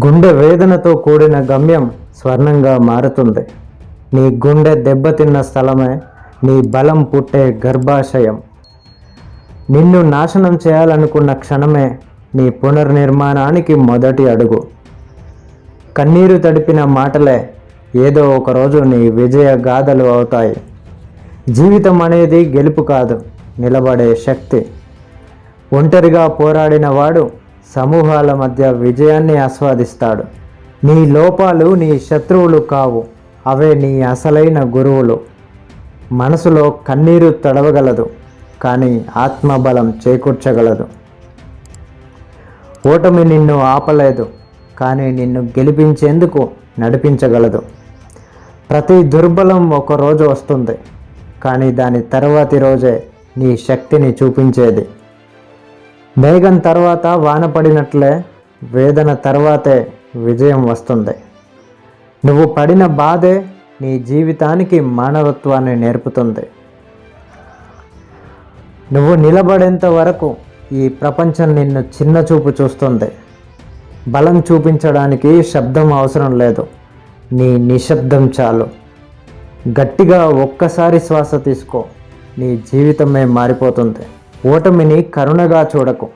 గుండె వేదనతో కూడిన గమ్యం స్వర్ణంగా మారుతుంది. నీ గుండె దెబ్బతిన్న స్థలమే నీ బలం పుట్టే గర్భాశయం. నిన్ను నాశనం చేయాలనుకున్న క్షణమే నీ పునర్నిర్మాణానికి మొదటి అడుగు. కన్నీరు తడిపిన మాటలే ఏదో ఒకరోజు నీ విజయ గాథలు అవుతాయి. జీవితం అనేది గెలుపు కాదు, నిలబడే శక్తి. ఒంటరిగా పోరాడిన వాడు సమూహాల మధ్య విజయాన్ని ఆస్వాదిస్తాడు. నీ లోపాలు నీ శత్రువులు కావు, అవే నీ అసలైన గురువులు. మనసులో కన్నీరు తడవగలదు, కానీ ఆత్మబలం చేకూర్చగలదు. ఓటమి నిన్ను ఆపలేదు, కానీ నిన్ను గెలిపించేందుకు నడిపించగలదు. ప్రతి దుర్బలం ఒకరోజు వస్తుంది, కానీ దాని తర్వాతి రోజే నీ శక్తిని చూపించేది. మేఘం తర్వాత వాన పడినట్లే వేదన తర్వాతే విజయం వస్తుంది. నువ్వు పడిన బాధే నీ జీవితానికి మానవత్వాన్ని నేర్పుతుంది. నువ్వు నిలబడేంత వరకు ఈ ప్రపంచం నిన్ను చిన్న చూపు చూస్తుంది. బలం చూపించడానికి శబ్దం అవసరం లేదు, నీ నిశ్శబ్దం చాలు. గట్టిగా ఒక్కసారి శ్వాస తీసుకో, నీ జీవితమే మారిపోతుంది. ఓటమిని కరుణగా చూడకు,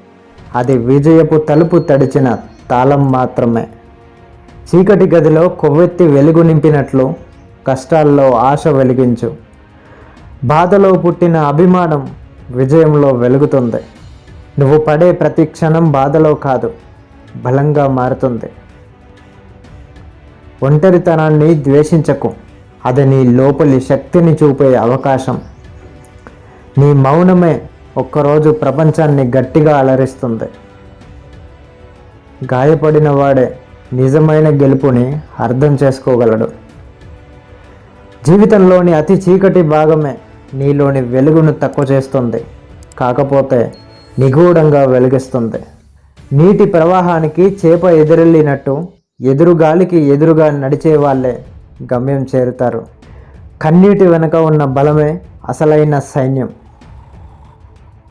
అది విజయపు తలుపు తడిచిన తాళం మాత్రమే. చీకటి గదిలో కొవ్వెత్తి వెలుగు నింపినట్లు కష్టాల్లో ఆశ వెలిగించు. బాధలో పుట్టిన అభిమానం విజయంలో వెలుగుతుంది. నువ్వు పడే ప్రతి క్షణం బాధలో కాదు, బలంగా మారుతుంది. ఒంటరితనాన్ని ద్వేషించకు, అది నీ లోపలి శక్తిని చూపే అవకాశం. నీ మౌనమే ఒక్కరోజు ప్రపంచాన్ని గట్టిగా అలరిస్తుంది. గాయపడిన వాడే నిజమైన గెలుపుని అర్థం చేసుకోగలడు. జీవితంలోని అతి చీకటి భాగమే నీలోని వెలుగును తక్కువ చేస్తుంది, కాకపోతే నిగూఢంగా వెలిగిస్తుంది. నీటి ప్రవాహానికి చేప ఎదురెళ్ళినట్టు ఎదురుగాలికి ఎదురుగా నడిచే వాళ్ళే గమ్యం చేరుతారు. కన్నీటి వెనుక ఉన్న బలమే అసలైన సైన్యం.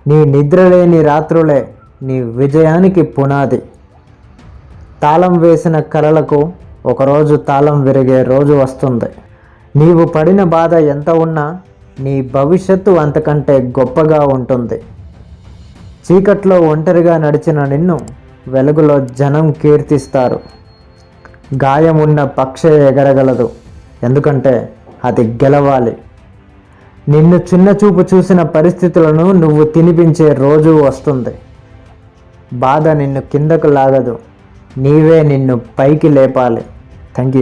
నీ నిద్రలేని రాత్రులే నీ విజయానికి పునాది. తాళం వేసిన కలలకు ఒకరోజు తాళం విరిగే రోజు వస్తుంది. నీవు పడిన బాధ ఎంత ఉన్నా నీ భవిష్యత్తు అంతకంటే గొప్పగా ఉంటుంది. చీకట్లో ఒంటరిగా నడిచిన నిన్ను వెలుగులో జనం కీర్తిస్తారు. గాయం ఉన్న పక్షే ఎగరగలదు, ఎందుకంటే అది గెలవాలి. నిన్ను చిన్న చూపు చూసిన పరిస్థితులను నువ్వు తినిపించే రోజు వస్తుంది. బాధ నిన్ను కిందకు లాగదు, నీవే నిన్ను పైకి లేపాలి. Thank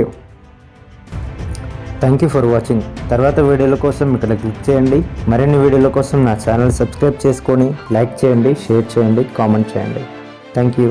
you for watching. తర్వాత వీడియోల కోసం ఇక్కడ క్లిక్ చేయండి. మరిన్ని వీడియోల కోసం నా ఛానల్ సబ్స్క్రైబ్ చేసుకొని లైక్ చేయండి, షేర్ చేయండి, కామెంట్ చేయండి. Thank you.